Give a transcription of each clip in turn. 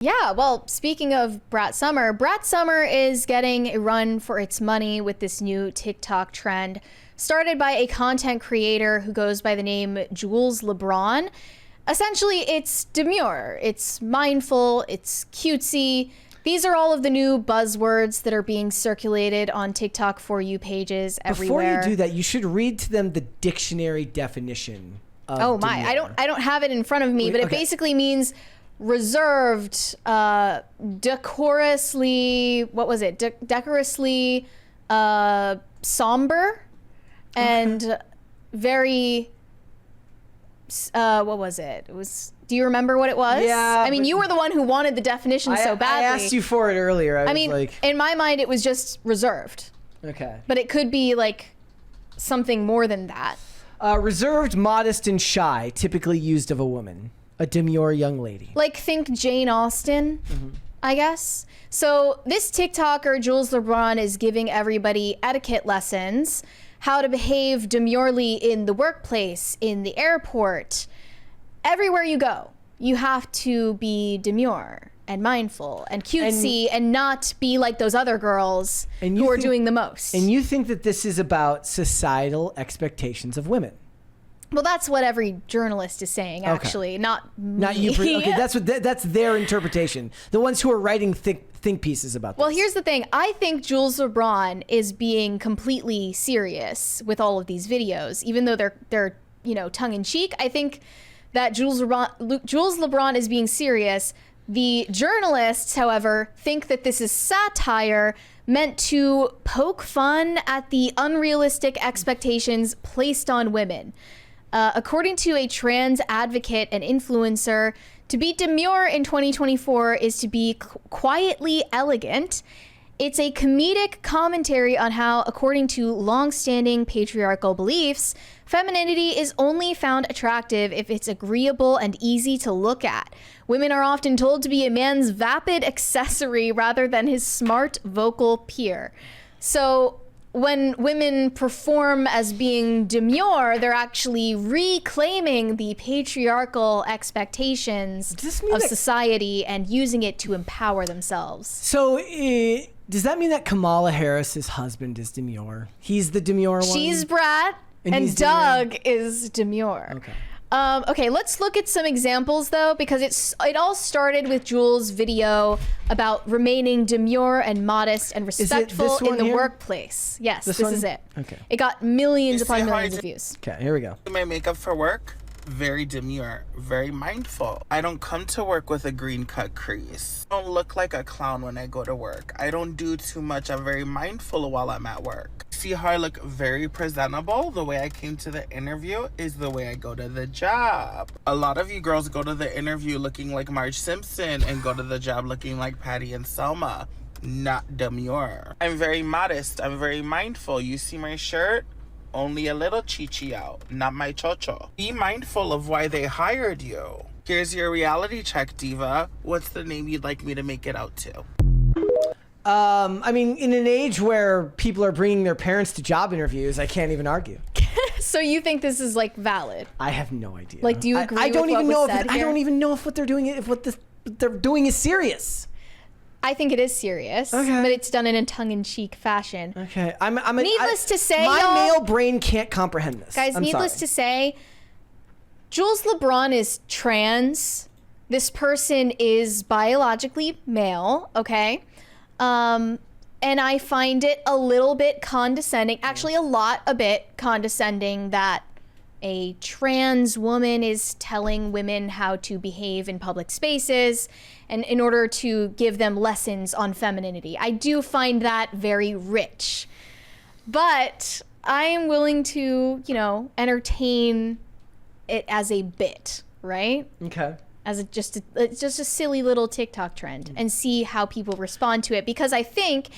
Yeah, well, speaking of Brat Summer is getting a run for its money with this new TikTok trend started by a content creator who goes by the name Jools Lebron. Essentially, it's demure, it's mindful, it's cutesy. These are all of the new buzzwords that are being circulated on TikTok For You pages everywhere. Before you do that, you should read to them the dictionary definition of Oh my, demure. I don't have it in front of me, but it basically means reserved, decorously, what was it? Decorously somber and very, what was it? It was, do you remember what it was? Yeah. I mean, you were the one who wanted the definition so badly. I asked you for it earlier. I mean, like, in my mind, it was just reserved. Okay. But it could be like something more than that. Reserved, modest, and shy, typically used of a woman. A demure young lady. Like, think Jane Austen, I guess. So this TikToker, Jools Lebron, is giving everybody etiquette lessons, how to behave demurely in the workplace, in the airport. Everywhere you go, you have to be demure and mindful and cutesy and not be like those other girls who are doing the most. And you think that this is about societal expectations of women? Well, that's what every journalist is saying, actually, not me. Not you. Okay, that's their interpretation. The ones who are writing think pieces about this. Well, here's the thing. I think Jools Lebron is being completely serious with all of these videos, even though they're tongue in cheek. I think that Jools Lebron is being serious. The journalists, however, think that this is satire meant to poke fun at the unrealistic expectations placed on women. According to a trans advocate and influencer, to be demure in 2024 is to be quietly elegant. It's a comedic commentary on how, according to long-standing patriarchal beliefs, femininity is only found attractive if it's agreeable and easy to look at. Women are often told to be a man's vapid accessory rather than his smart vocal peer. So when women perform as being demure, they're actually reclaiming the patriarchal expectations of society and using it to empower themselves. So does that mean that Kamala Harris's husband is demure? He's the demure one? She's Brat and Doug is demure. Okay. Okay, let's look at some examples though, because it all started with Jools' video about remaining demure and modest and respectful in the workplace. Yes, this is it. Okay. It got millions upon millions of views. Okay, here we go. My makeup for work, very demure, very mindful. I don't come to work with a green cut crease. I don't look like a clown when I go to work. I don't do too much. I'm very mindful while I'm at work. See how I look very presentable? The way I came to the interview is the way I go to the job. A lot of you girls go to the interview looking like Marge Simpson and go to the job looking like Patty and Selma. Not demure. I'm very modest. I'm very mindful. You see my shirt? Only a little chichi out, not my chocho. Be mindful of why they hired you. Here's your reality check, diva. What's the name you'd like me to make it out to? I mean, in an age where people are bringing their parents to job interviews, I can't even argue. So you think this is like valid? I have no idea. Like, do you agree I don't with even what know was if said I here? don't even know if what they're doing is serious. I think it is serious, but it's done in a tongue-in-cheek fashion. Okay, Needless to say, my y'all, male brain can't comprehend this. Guys, needless to say, Jools Lebron is trans. This person is biologically male, okay? And I find it a little bit condescending, actually a bit condescending that a trans woman is telling women how to behave in public spaces and in order to give them lessons on femininity. I do find that very rich. But I am willing to, entertain it as a bit, right? Okay. As just a silly little TikTok trend and see how people respond to it. Because I think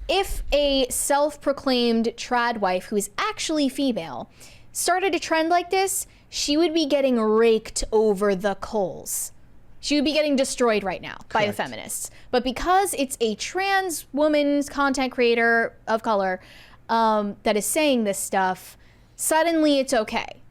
if a self-proclaimed trad wife who is actually female started a trend like this, she would be getting raked over the coals. She would be getting destroyed right now by the feminists. But because it's a trans woman's content creator of color that is saying this stuff, suddenly it's okay.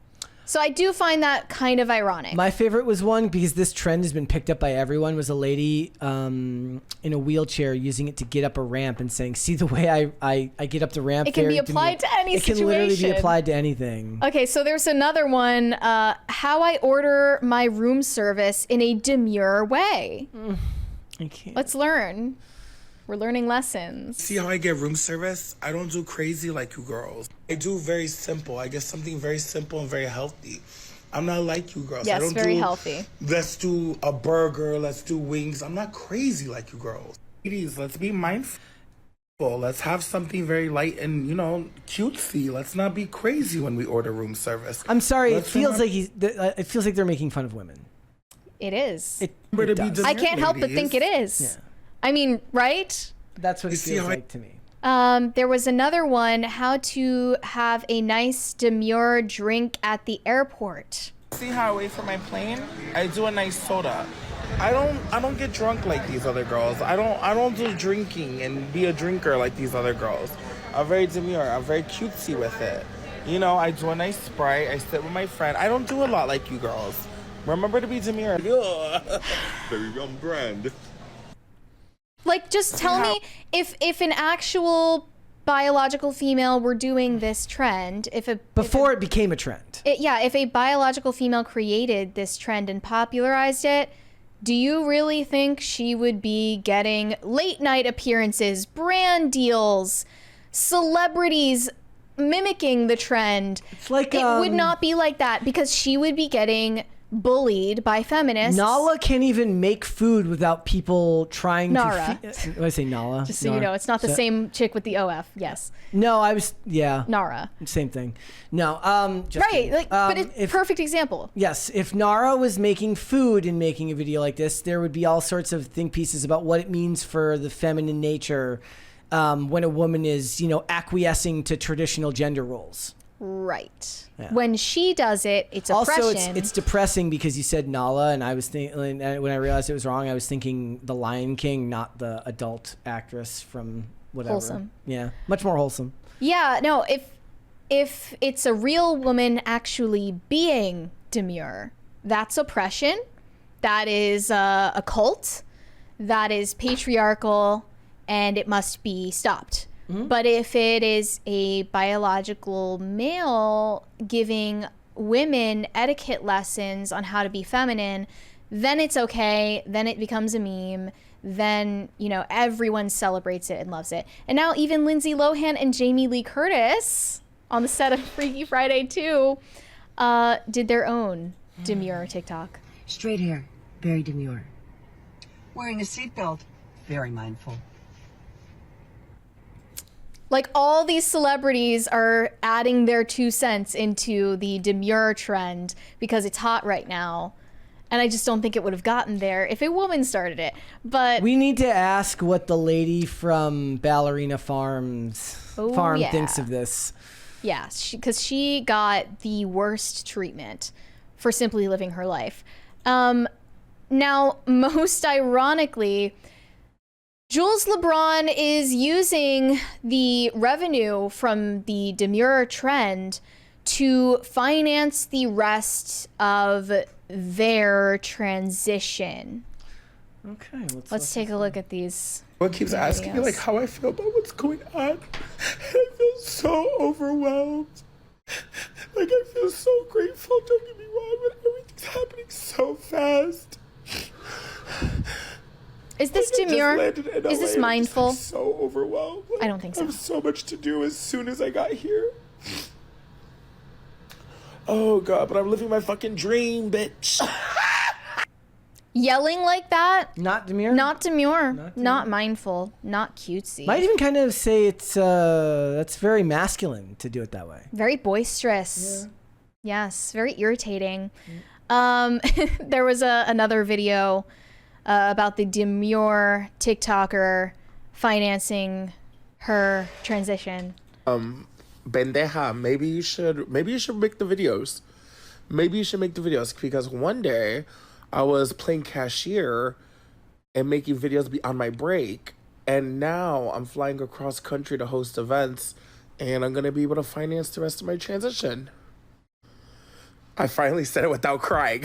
So I do find that kind of ironic. My favorite was one, because this trend has been picked up by everyone, was a lady in a wheelchair using it to get up a ramp and saying, see the way I get up the ramp. It can be applied to any situation. It can literally be applied to anything. Okay, so there's another one, how I order my room service in a demure way. I can't. Let's learn. We're learning lessons. See how I get room service? I don't do crazy like you girls. I do very simple. I get something very simple and very healthy. I'm not like you girls. Yes, I don't very do, healthy. Let's do a burger. Let's do wings. I'm not crazy like you girls. Ladies, let's be mindful. Let's have something very light and, cutesy. Let's not be crazy when we order room service. I'm sorry. It feels like they're making fun of women. It is. It does. I can't help but think it is. Yeah. I mean, right? That's what it feels like to me. There was another one, how to have a nice demure drink at the airport. See how I wait for my plane? I do a nice soda. I don't get drunk like these other girls. I don't do drinking and be a drinker like these other girls. I'm very demure. I'm very cutesy with it. I do a nice Sprite. I sit with my friend. I don't do a lot like you girls. Remember to be demure. Very on brand. Like, just tell me if an actual biological female were doing this trend, Before it became a trend. If a biological female created this trend and popularized it, do you really think she would be getting late night appearances, brand deals, celebrities mimicking the trend? It's like it would not be like that, because she would be getting bullied by feminists. Nala can't even make food without people trying Nara. to... When I say Nala? Just so you know, it's not the same chick with the OF. Yes. No, yeah. Nara. Same thing. No, just right, kidding. but it's perfect example. Yes, if Nara was making food and making a video like this, there would be all sorts of think pieces about what it means for the feminine nature when a woman is, acquiescing to traditional gender roles. Right. Yeah. When she does it, it's oppression. Also, it's depressing because you said Nala, and I was thinking, when I realized it was wrong, I was thinking the Lion King, not the adult actress from whatever. Wholesome. Yeah, much more wholesome. Yeah, no, if it's a real woman actually being demure, that's oppression. That is a cult. That is patriarchal, and it must be stopped. Mm-hmm. But if it is a biological male giving women etiquette lessons on how to be feminine, then it's okay. Then it becomes a meme. Then, everyone celebrates it and loves it. And now even Lindsay Lohan and Jamie Lee Curtis on the set of Freaky Friday 2 did their own demure TikTok. Straight hair, very demure. Wearing a seatbelt, very mindful. Like, all these celebrities are adding their 2 cents into the demure trend because it's hot right now. And I just don't think it would have gotten there if a woman started it. But we need to ask what the lady from Ballerina Farm thinks of this. Yeah, because she got the worst treatment for simply living her life. Now, most ironically, Jools Lebron is using the revenue from the demure trend to finance the rest of their transition. Okay, let's take a look at these. What keeps asking me how I feel about what's going on? I feel so overwhelmed. I feel so grateful. Don't get me wrong, but everything's happening so fast. Is this demure? Is this mindful? I'm so overwhelmed. I don't think so. I have so much to do as soon as I got here. Oh God, but I'm living my fucking dream, bitch. Yelling like that? Not demure? Not demure. Not mindful. Not cutesy. Might even kind of say that's very masculine to do it that way. Very boisterous. Yeah. Yes, very irritating. There was another video about the demure TikToker financing her transition. Bendeja, maybe you should make the videos. Maybe you should make the videos, because one day I was playing cashier and making videos on my break, and now I'm flying across country to host events, and I'm gonna be able to finance the rest of my transition. I finally said it without crying.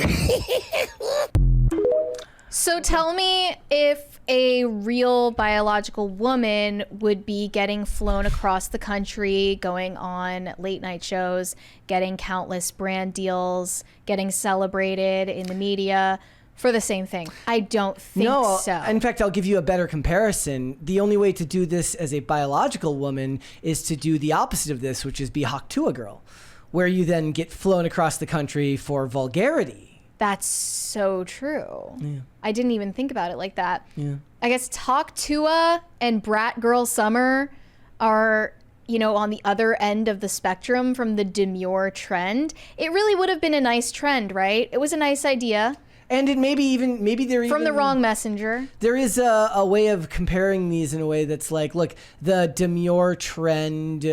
So tell me if a real biological woman would be getting flown across the country, going on late night shows, getting countless brand deals, getting celebrated in the media for the same thing. I don't think so. In fact, I'll give you a better comparison. The only way to do this as a biological woman is to do the opposite of this, which is be hawk to a girl, where you then get flown across the country for vulgarity. That's so true. Yeah. I didn't even think about it like that. Yeah. I guess Talk Tua and Brat Girl Summer are, you know, on the other end of the spectrum from the demure trend. It really would have been a nice trend, right? It was a nice idea. And it maybe they're From the wrong messenger. There is a way of comparing these in a way that's like, look, the demure trend,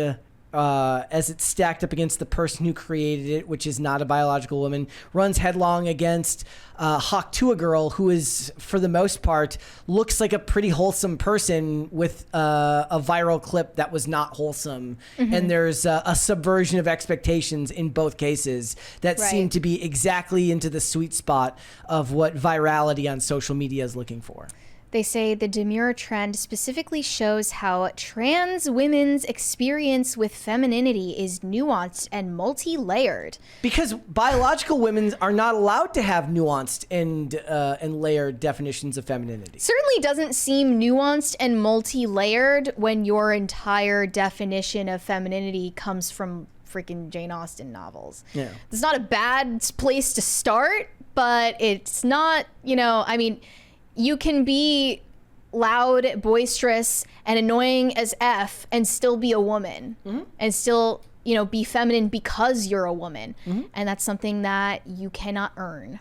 as it's stacked up against the person who created it, which is not a biological woman, runs headlong against Hawk to a girl who is, for the most part, looks like a pretty wholesome person with a viral clip that was not wholesome. Mm-hmm. And there's a subversion of expectations in both cases that seem to be exactly into the sweet spot of what virality on social media is looking for. They say the demure trend specifically shows how trans women's experience with femininity is nuanced and multi-layered. Because biological women are not allowed to have nuanced and layered definitions of femininity. Certainly doesn't seem nuanced and multi-layered when your entire definition of femininity comes from freaking Jane Austen novels. Yeah. It's not a bad place to start, but it's not, you know, I mean, you can be loud, boisterous, and annoying as F and still be a woman, mm-hmm. and still, you know, be feminine because you're a woman. Mm-hmm. And that's something that you cannot earn.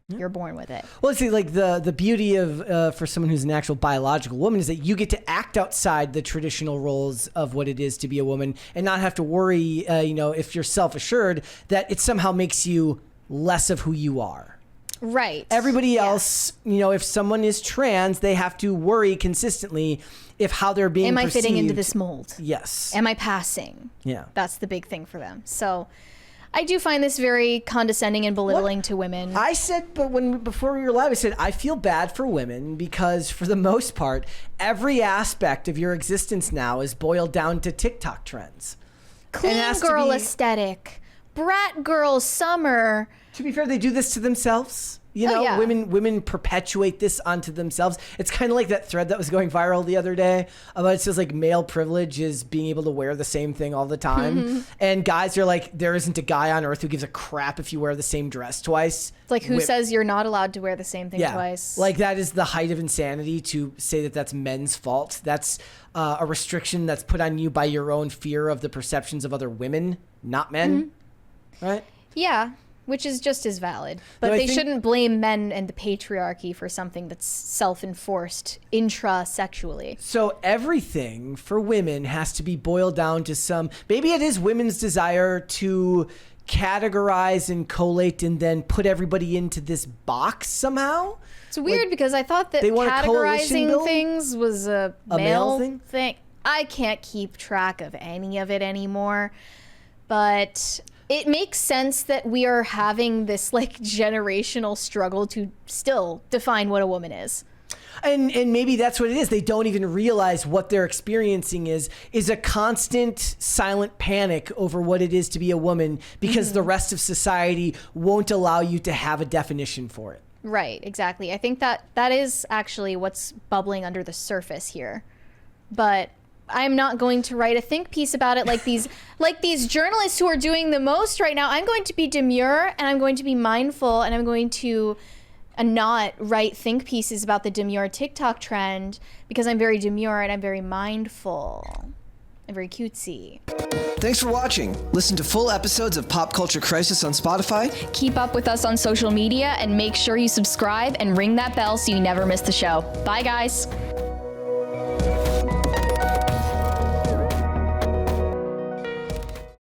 Yeah. You're born with it. Well, see, like the beauty of for someone who's an actual biological woman is that you get to act outside the traditional roles of what it is to be a woman and not have to worry, you know, if you're self-assured, that it somehow makes you less of who you are. Right. Everybody else, you know, if someone is trans, they have to worry consistently if how they're being perceived. Am I fitting into this mold? Yes. Am I passing? Yeah. That's the big thing for them. So I do find this very condescending and belittling to women. I said, but before we were live, I said, I feel bad for women because for the most part, every aspect of your existence now is boiled down to TikTok trends. Clean girl aesthetic. Brat girl summer. To be fair, they do this to themselves. You know, women perpetuate this onto themselves. It's kind of like that thread that was going viral the other day about it says like male privilege is being able to wear the same thing all the time. Mm-hmm. And guys are like, there isn't a guy on earth who gives a crap if you wear the same dress twice. It's like who says you're not allowed to wear the same thing twice? Like that is the height of insanity to say that that's men's fault. That's a restriction that's put on you by your own fear of the perceptions of other women, not men. Mm-hmm. Right? Yeah. Which is just as valid. But they shouldn't blame men and the patriarchy for something that's self-enforced intra-sexually. So everything for women has to be boiled down to some... Maybe it is women's desire to categorize and collate and then put everybody into this box somehow. It's weird because I thought that categorizing things was a male thing. I can't keep track of any of it anymore. But... it makes sense that we are having this like generational struggle to still define what a woman is. And maybe that's what it is. They don't even realize what they're experiencing is a constant silent panic over what it is to be a woman because the rest of society won't allow you to have a definition for it. Right, exactly. I think that is actually what's bubbling under the surface here. But I'm not going to write a think piece about it like these journalists who are doing the most right now. I'm going to be demure and I'm going to be mindful and I'm going to not write think pieces about the demure TikTok trend because I'm very demure and I'm very mindful. I'm very cutesy. Thanks for watching. Listen to full episodes of Pop Culture Crisis on Spotify. Keep up with us on social media and make sure you subscribe and ring that bell so you never miss the show. Bye, guys.